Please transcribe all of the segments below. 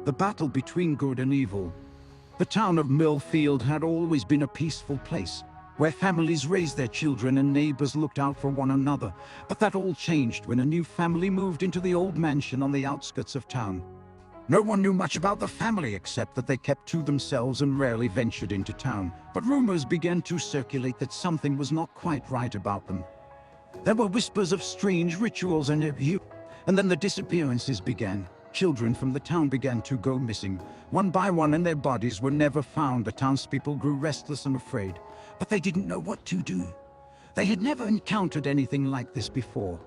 the battle between good and evil. The town of Millfield had always been a peaceful place, where families raised their children and neighbors looked out for one another. But that all changed when a new family moved into the old mansion on the outskirts of town. No one knew much about the family except that they kept to themselves and rarely ventured into town. But rumors began to circulate that something was not quite right about them. There were whispers of strange rituals and abuse, and then the disappearances began. Children from the town began to go missing, one by one, and their bodies were never found. The townspeople grew restless and afraid, but they didn't know what to do. They had never encountered anything like this before.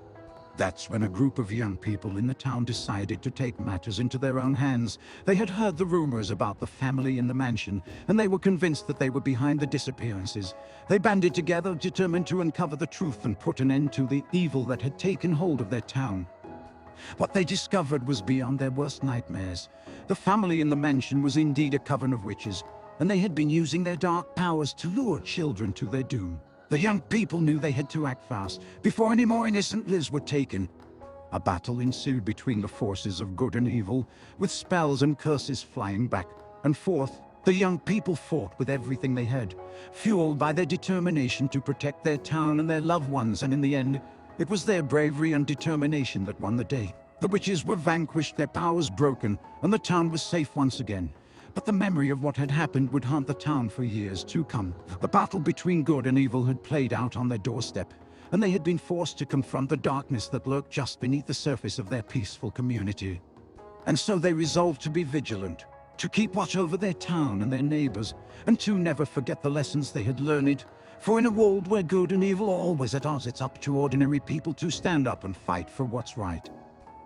That's when a group of young people in the town decided to take matters into their own hands. They had heard the rumors about the family in the mansion, and they were convinced that they were behind the disappearances. They banded together, determined to uncover the truth and put an end to the evil that had taken hold of their town. What they discovered was beyond their worst nightmares. The family in the mansion was indeed a coven of witches, and they had been using their dark powers to lure children to their doom. The young people knew they had to act fast, before any more innocent lives were taken. A battle ensued between the forces of good and evil, with spells and curses flying back and forth. The young people fought with everything they had, fueled by their determination to protect their town and their loved ones, and in the end, it was their bravery and determination that won the day. The witches were vanquished, their powers broken, and the town was safe once again. But the memory of what had happened would haunt the town for years to come. The battle between good and evil had played out on their doorstep, and they had been forced to confront the darkness that lurked just beneath the surface of their peaceful community. And so they resolved to be vigilant, to keep watch over their town and their neighbors, and to never forget the lessons they had learned. For in a world where good and evil are always at odds, it's up to ordinary people to stand up and fight for what's right.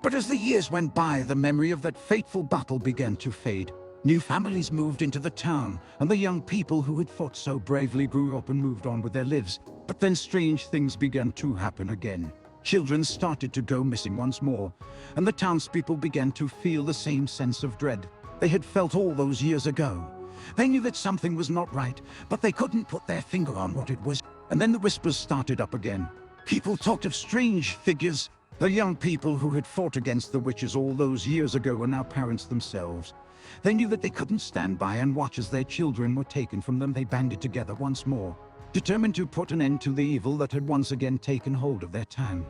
But as the years went by, the memory of that fateful battle began to fade. New families moved into the town, and the young people who had fought so bravely grew up and moved on with their lives. But then strange things began to happen again. Children started to go missing once more, and the townspeople began to feel the same sense of dread they had felt all those years ago. They knew that something was not right, but they couldn't put their finger on what it was. And then the whispers started up again. People talked of strange figures. The young people who had fought against the witches all those years ago were now parents themselves. They knew that they couldn't stand by and watch as their children were taken from them. They banded together once more, determined to put an end to the evil that had once again taken hold of their town.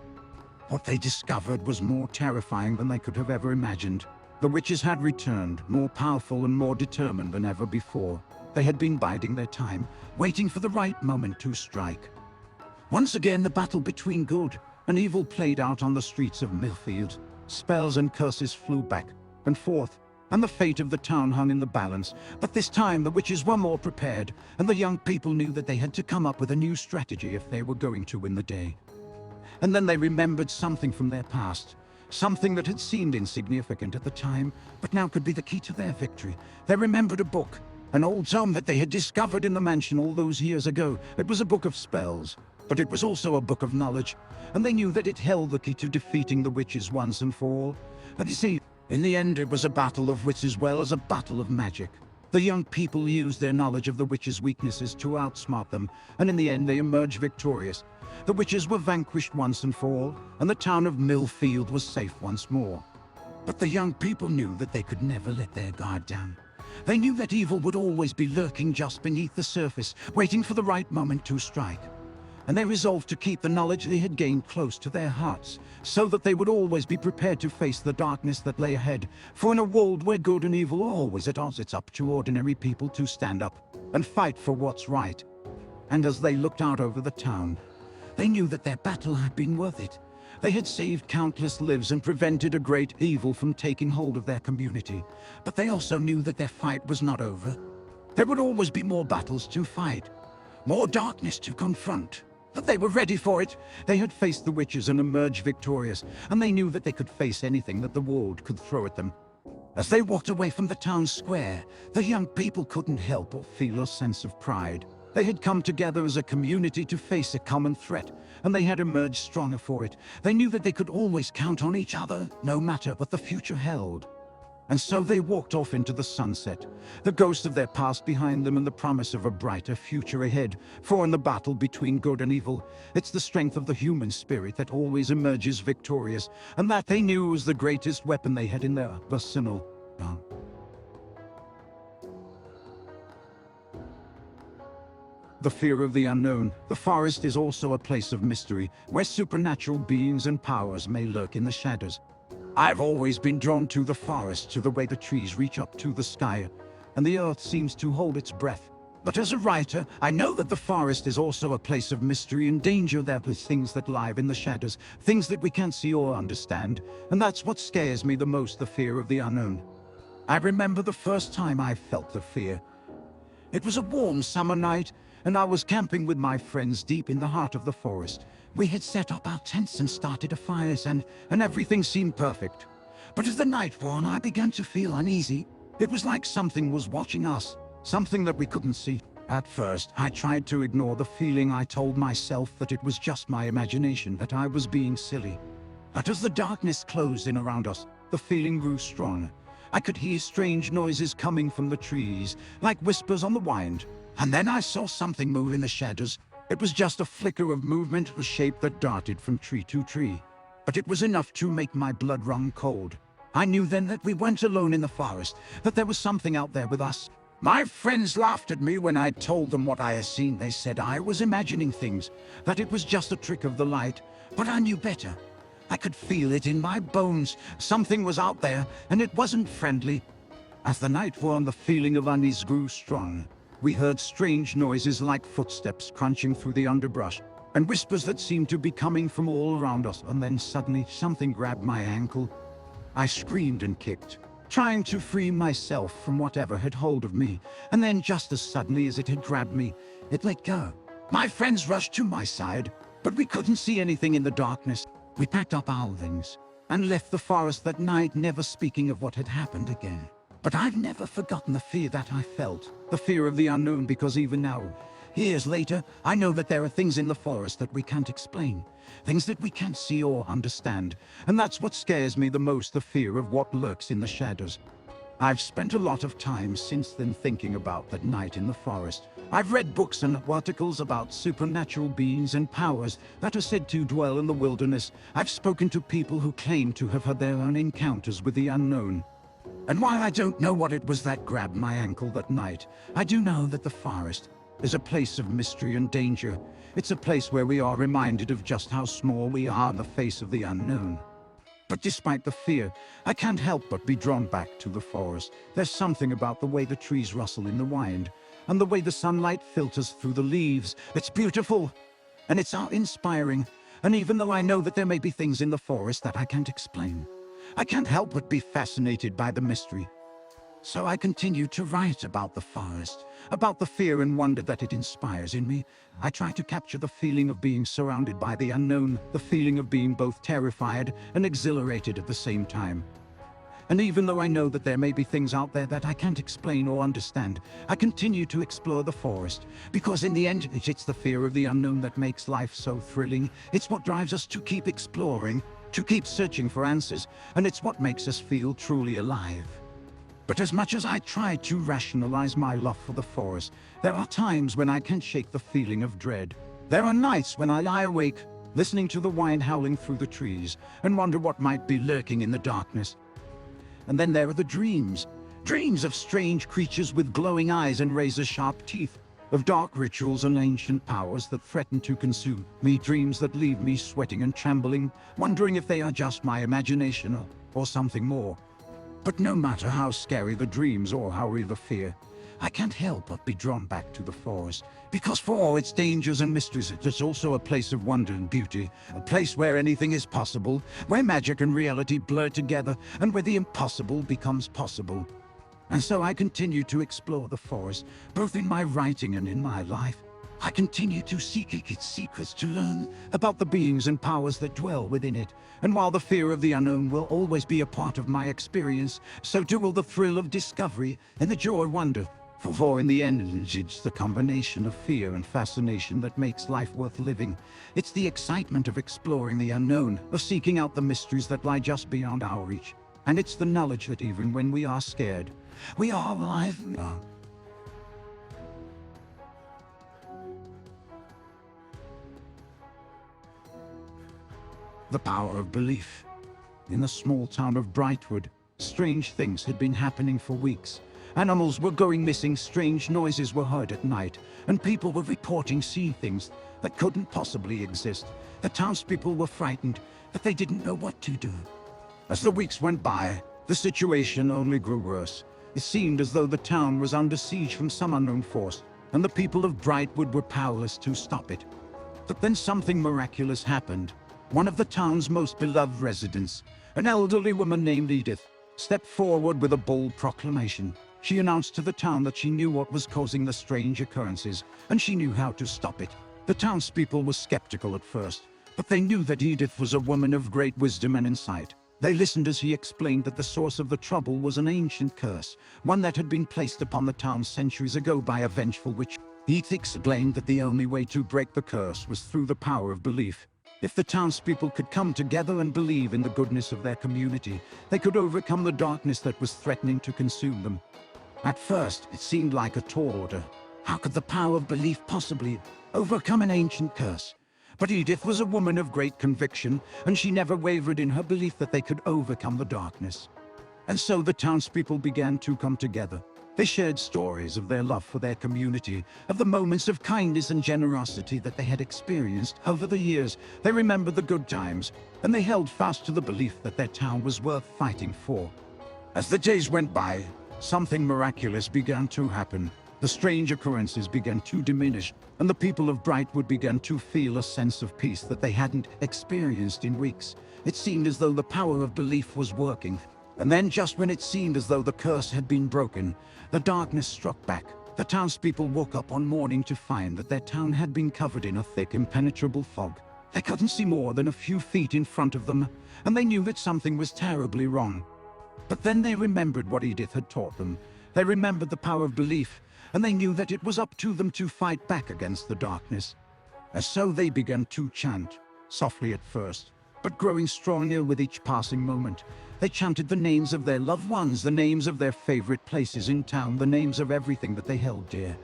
What they discovered was more terrifying than they could have ever imagined. The witches had returned, more powerful and more determined than ever before. They had been biding their time, waiting for the right moment to strike. Once again, the battle between good and evil played out on the streets of Millfield. Spells and curses flew back and forth, and the fate of the town hung in the balance. But this time the witches were more prepared, and the young people knew that they had to come up with a new strategy if they were going to win the day. And then they remembered something from their past, something that had seemed insignificant at the time, but now could be the key to their victory. They remembered a book, an old tome that they had discovered in the mansion all those years ago. It was a book of spells, but it was also a book of knowledge, and they knew that it held the key to defeating the witches once and for all. But you see, in the end, it was a battle of wits as well as a battle of magic. The young people used their knowledge of the witches' weaknesses to outsmart them, and in the end they emerged victorious. The witches were vanquished once and for all, and the town of Millfield was safe once more. But the young people knew that they could never let their guard down. They knew that evil would always be lurking just beneath the surface, waiting for the right moment to strike. And they resolved to keep the knowledge they had gained close to their hearts, so that they would always be prepared to face the darkness that lay ahead. For in a world where good and evil are always at odds, it's up to ordinary people to stand up and fight for what's right. And as they looked out over the town, they knew that their battle had been worth it. They had saved countless lives and prevented a great evil from taking hold of their community. But they also knew that their fight was not over. There would always be more battles to fight, more darkness to confront. But they were ready for it. They had faced the witches and emerged victorious, and they knew that they could face anything that the world could throw at them. As they walked away from the town square, the young people couldn't help but feel a sense of pride. They had come together as a community to face a common threat, and they had emerged stronger for it. They knew that they could always count on each other, no matter what the future held. And so they walked off into the sunset, the ghost of their past behind them and the promise of a brighter future ahead. For in the battle between good and evil, it's the strength of the human spirit that always emerges victorious, and that they knew was the greatest weapon they had in their arsenal. The fear of the unknown. The forest is also a place of mystery, where supernatural beings and powers may lurk in the shadows. I've always been drawn to the forest, to the way the trees reach up to the sky, and the earth seems to hold its breath. But as a writer, I know that the forest is also a place of mystery and danger. There are things that lie in the shadows, things that we can't see or understand, and that's what scares me the most, the fear of the unknown. I remember the first time I felt the fear. It was a warm summer night, and I was camping with my friends deep in the heart of the forest. We had set up our tents and started a fire, and everything seemed perfect. But as the night wore on, I began to feel uneasy. It was like something was watching us, something that we couldn't see. At first, I tried to ignore the feeling. I told myself that it was just my imagination, that I was being silly. But as the darkness closed in around us, the feeling grew stronger. I could hear strange noises coming from the trees, like whispers on the wind. And then I saw something move in the shadows. It was just a flicker of movement, a shape that darted from tree to tree. But it was enough to make my blood run cold. I knew then that we weren't alone in the forest, that there was something out there with us. My friends laughed at me when I told them what I had seen. They said I was imagining things, that it was just a trick of the light. But I knew better. I could feel it in my bones. Something was out there, and it wasn't friendly. As the night wore on, the feeling of unease grew strong. We heard strange noises like footsteps crunching through the underbrush, and whispers that seemed to be coming from all around us. And then suddenly something grabbed my ankle. I screamed and kicked, trying to free myself from whatever had hold of me. And then just as suddenly as it had grabbed me, it let go. My friends rushed to my side, but we couldn't see anything in the darkness. We packed up our things and left the forest that night, never speaking of what had happened again. But I've never forgotten the fear that I felt, the fear of the unknown, because even now, years later, I know that there are things in the forest that we can't explain, things that we can't see or understand, and that's what scares me the most, the fear of what lurks in the shadows. I've spent a lot of time since then thinking about that night in the forest. I've read books and articles about supernatural beings and powers that are said to dwell in the wilderness. I've spoken to people who claim to have had their own encounters with the unknown. And while I don't know what it was that grabbed my ankle that night, I do know that the forest is a place of mystery and danger. It's a place where we are reminded of just how small we are in the face of the unknown. But despite the fear, I can't help but be drawn back to the forest. There's something about the way the trees rustle in the wind, and the way the sunlight filters through the leaves. It's beautiful, and it's inspiring. And even though I know that there may be things in the forest that I can't explain, I can't help but be fascinated by the mystery. So I continue to write about the forest, about the fear and wonder that it inspires in me. I try to capture the feeling of being surrounded by the unknown, the feeling of being both terrified and exhilarated at the same time. And even though I know that there may be things out there that I can't explain or understand, I continue to explore the forest, because in the end, it's the fear of the unknown that makes life so thrilling. It's what drives us to keep exploring, to keep searching for answers, and it's what makes us feel truly alive. But as much as I try to rationalize my love for the forest, there are times when I can't shake the feeling of dread. There are nights when I lie awake, listening to the wind howling through the trees, and wonder what might be lurking in the darkness. And then there are the dreams. Dreams of strange creatures with glowing eyes and razor-sharp teeth, of dark rituals and ancient powers that threaten to consume me, dreams that leave me sweating and trembling, wondering if they are just my imagination or something more. But no matter how scary the dreams or how real the fear, I can't help but be drawn back to the forest, because for all its dangers and mysteries, it's also a place of wonder and beauty, a place where anything is possible, where magic and reality blur together, and where the impossible becomes possible. And so I continue to explore the forest, both in my writing and in my life. I continue to seek its secrets, to learn about the beings and powers that dwell within it. And while the fear of the unknown will always be a part of my experience, so too will the thrill of discovery and the joy of wonder. For in the end, it's the combination of fear and fascination that makes life worth living. It's the excitement of exploring the unknown, of seeking out the mysteries that lie just beyond our reach. And it's the knowledge that even when we are scared, we are alive now. The power of belief. In the small town of Brightwood, strange things had been happening for weeks. Animals were going missing, strange noises were heard at night, and people were reporting seeing things that couldn't possibly exist. The townspeople were frightened, but they didn't know what to do. As the weeks went by, the situation only grew worse. It seemed as though the town was under siege from some unknown force, and the people of Brightwood were powerless to stop it. But then something miraculous happened. One of the town's most beloved residents, an elderly woman named Edith, stepped forward with a bold proclamation. She announced to the town that she knew what was causing the strange occurrences, and she knew how to stop it. The townspeople were skeptical at first, but they knew that Edith was a woman of great wisdom and insight. They listened as he explained that the source of the trouble was an ancient curse, one that had been placed upon the town centuries ago by a vengeful witch. Edith explained that the only way to break the curse was through the power of belief. If the townspeople could come together and believe in the goodness of their community, they could overcome the darkness that was threatening to consume them. At first, it seemed like a tall order. How could the power of belief possibly overcome an ancient curse? But Edith was a woman of great conviction, and she never wavered in her belief that they could overcome the darkness. And so the townspeople began to come together. They shared stories of their love for their community, of the moments of kindness and generosity that they had experienced over the years. They remembered the good times, and they held fast to the belief that their town was worth fighting for. As the days went by, something miraculous began to happen. The strange occurrences began to diminish, and the people of Brightwood began to feel a sense of peace that they hadn't experienced in weeks. It seemed as though the power of belief was working. And then, just when it seemed as though the curse had been broken, the darkness struck back. The townspeople woke up one morning to find that their town had been covered in a thick, impenetrable fog. They couldn't see more than a few feet in front of them, and they knew that something was terribly wrong. But then they remembered what Edith had taught them. They remembered the power of belief, and they knew that it was up to them to fight back against the darkness. And so they began to chant, softly at first, but growing stronger with each passing moment. They chanted the names of their loved ones, the names of their favorite places in town, the names of everything that they held dear.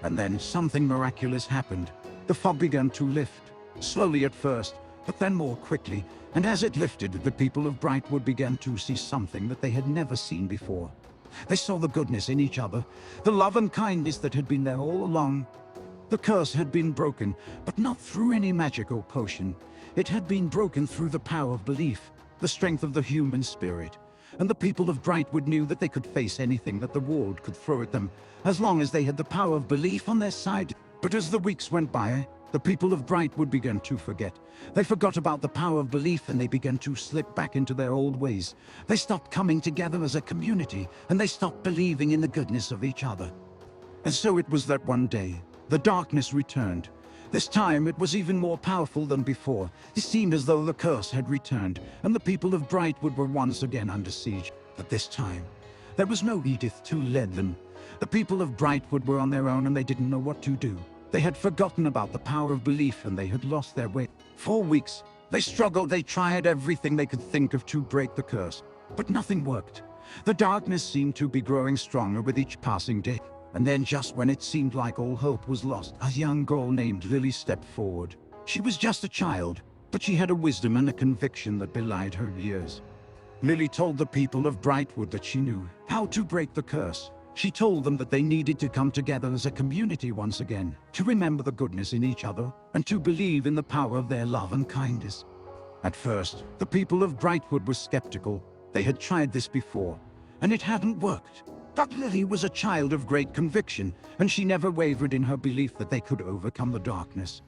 And then something miraculous happened. The fog began to lift, slowly at first, but then more quickly, and as it lifted, the people of Brightwood began to see something that they had never seen before. They saw the goodness in each other, the love and kindness that had been there all along. The curse had been broken, but not through any magical potion. It had been broken through the power of belief, the strength of the human spirit. And the people of Brightwood knew that they could face anything that the world could throw at them, as long as they had the power of belief on their side. But as the weeks went by, the people of Brightwood began to forget. They forgot about the power of belief, and they began to slip back into their old ways. They stopped coming together as a community, and they stopped believing in the goodness of each other. And so it was that one day, the darkness returned. This time it was even more powerful than before. It seemed as though the curse had returned, and the people of Brightwood were once again under siege. But this time, there was no Edith to lead them. The people of Brightwood were on their own, and they didn't know what to do. They had forgotten about the power of belief, and they had lost their way. For weeks, they struggled. They tried everything they could think of to break the curse, but nothing worked. The darkness seemed to be growing stronger with each passing day. And then, just when it seemed like all hope was lost, a young girl named Lily stepped forward. She was just a child, but she had a wisdom and a conviction that belied her years. Lily told the people of Brightwood that she knew how to break the curse. She told them that they needed to come together as a community once again, to remember the goodness in each other, and to believe in the power of their love and kindness. At first, the people of Brightwood were skeptical. They had tried this before, and it hadn't worked. But Lily was a child of great conviction, and she never wavered in her belief that they could overcome the darkness.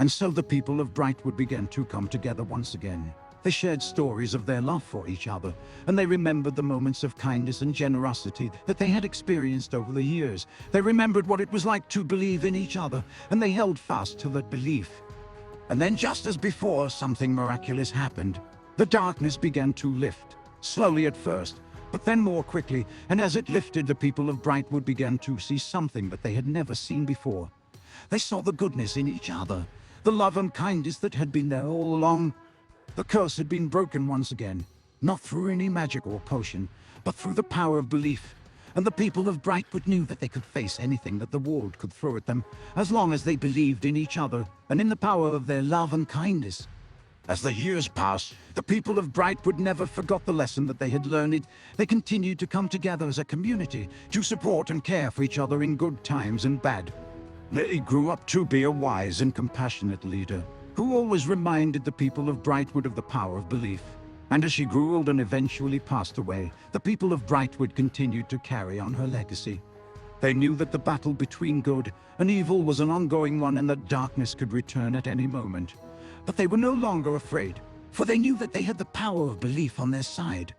And so the people of Brightwood began to come together once again. They shared stories of their love for each other, and they remembered the moments of kindness and generosity that they had experienced over the years. They remembered what it was like to believe in each other, and they held fast to that belief. And then, just as before, something miraculous happened. The darkness began to lift, slowly at first, but then more quickly, and as it lifted, the people of Brightwood began to see something that they had never seen before. They saw the goodness in each other, the love and kindness that had been there all along. The curse had been broken once again, not through any magic or potion, but through the power of belief. And the people of Brightwood knew that they could face anything that the world could throw at them, as long as they believed in each other and in the power of their love and kindness. As the years passed, the people of Brightwood never forgot the lesson that they had learned. They continued to come together as a community to support and care for each other in good times and bad. They grew up to be a wise and compassionate leader who always reminded the people of Brightwood of the power of belief. And as she grew old and eventually passed away, the people of Brightwood continued to carry on her legacy. They knew that the battle between good and evil was an ongoing one and that darkness could return at any moment. But they were no longer afraid, for they knew that they had the power of belief on their side.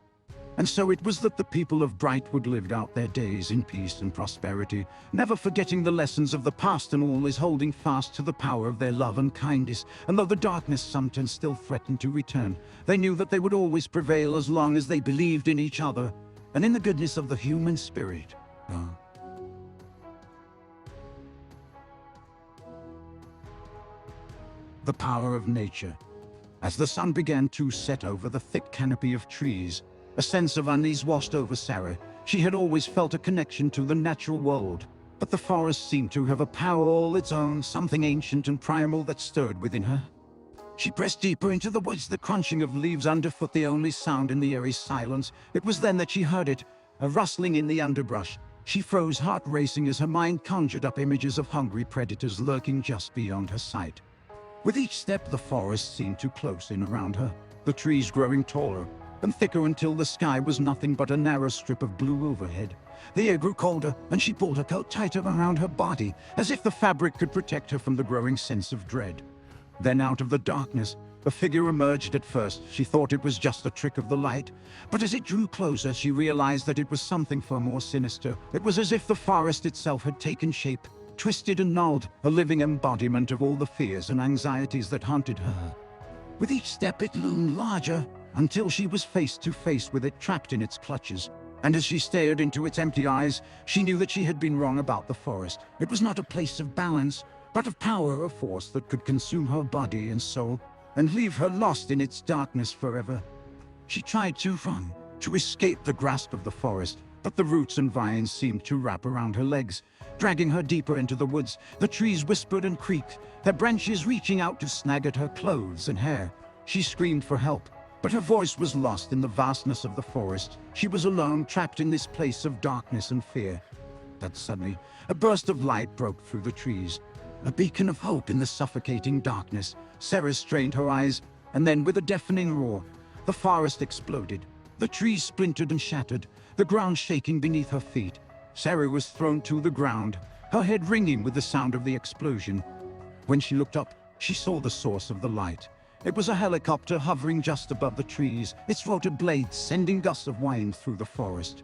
And so it was that the people of Brightwood lived out their days in peace and prosperity, never forgetting the lessons of the past and always holding fast to the power of their love and kindness. And though the darkness sometimes still threatened to return, they knew that they would always prevail as long as they believed in each other and in the goodness of the human spirit. The power of nature. As the sun began to set over the thick canopy of trees, a sense of unease washed over Sarah. She had always felt a connection to the natural world, but the forest seemed to have a power all its own, something ancient and primal that stirred within her. She pressed deeper into the woods, the crunching of leaves underfoot the only sound in the eerie silence. It was then that she heard it, a rustling in the underbrush. She froze, heart racing, as her mind conjured up images of hungry predators lurking just beyond her sight. With each step, the forest seemed to close in around her, the trees growing taller and thicker until the sky was nothing but a narrow strip of blue overhead. The air grew colder, and she pulled her coat tighter around her body, as if the fabric could protect her from the growing sense of dread. Then out of the darkness, a figure emerged. At first, she thought it was just a trick of the light, but as it drew closer, she realized that it was something far more sinister. It was as if the forest itself had taken shape, twisted and gnarled, a living embodiment of all the fears and anxieties that haunted her. With each step it loomed larger, until she was face to face with it, trapped in its clutches. And as she stared into its empty eyes, she knew that she had been wrong about the forest. It was not a place of balance, but of power, a force that could consume her body and soul, and leave her lost in its darkness forever. She tried to run, to escape the grasp of the forest, but the roots and vines seemed to wrap around her legs, dragging her deeper into the woods. The trees whispered and creaked, their branches reaching out to snag at her clothes and hair. She screamed for help, but her voice was lost in the vastness of the forest. She was alone, trapped in this place of darkness and fear. But suddenly, a burst of light broke through the trees, a beacon of hope in the suffocating darkness. Sarah strained her eyes, and then with a deafening roar, the forest exploded. The trees splintered and shattered, the ground shaking beneath her feet. Sarah was thrown to the ground, her head ringing with the sound of the explosion. When she looked up, she saw the source of the light. It was a helicopter hovering just above the trees, its rotor blades sending gusts of wind through the forest.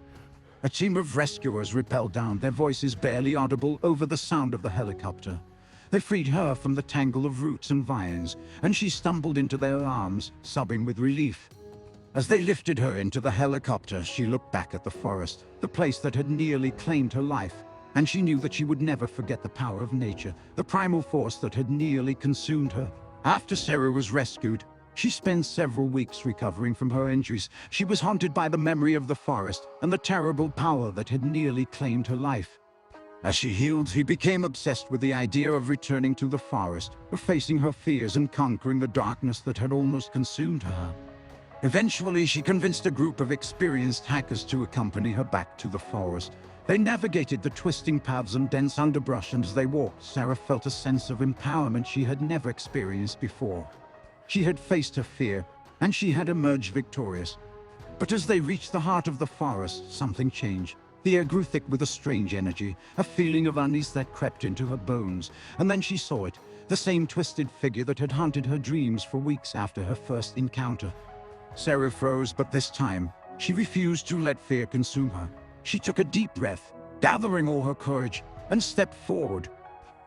A team of rescuers rappelled down, their voices barely audible over the sound of the helicopter. They freed her from the tangle of roots and vines, and she stumbled into their arms, sobbing with relief. As they lifted her into the helicopter, she looked back at the forest, the place that had nearly claimed her life, and she knew that she would never forget the power of nature, the primal force that had nearly consumed her. After Sarah was rescued, she spent several weeks recovering from her injuries. She was haunted by the memory of the forest and the terrible power that had nearly claimed her life. As she healed, she became obsessed with the idea of returning to the forest, of facing her fears and conquering the darkness that had almost consumed her. Eventually, she convinced a group of experienced hackers to accompany her back to the forest. They navigated the twisting paths and dense underbrush, and as they walked, Sarah felt a sense of empowerment she had never experienced before. She had faced her fear, and she had emerged victorious. But as they reached the heart of the forest, something changed. The air grew thick with a strange energy, a feeling of unease that crept into her bones. And then she saw it, the same twisted figure that had haunted her dreams for weeks after her first encounter. Sarah froze, but this time, she refused to let fear consume her. She took a deep breath, gathering all her courage, and stepped forward.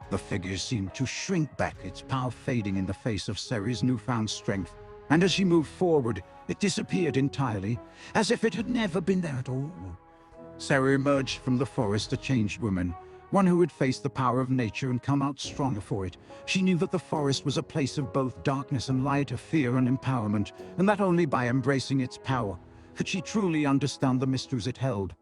The figure seemed to shrink back, its power fading in the face of Sarah's newfound strength. And as she moved forward, it disappeared entirely, as if it had never been there at all. Sarah emerged from the forest a changed woman, one who had faced the power of nature and come out stronger for it. She knew that the forest was a place of both darkness and light, of fear and empowerment, and that only by embracing its power could she truly understand the mysteries it held.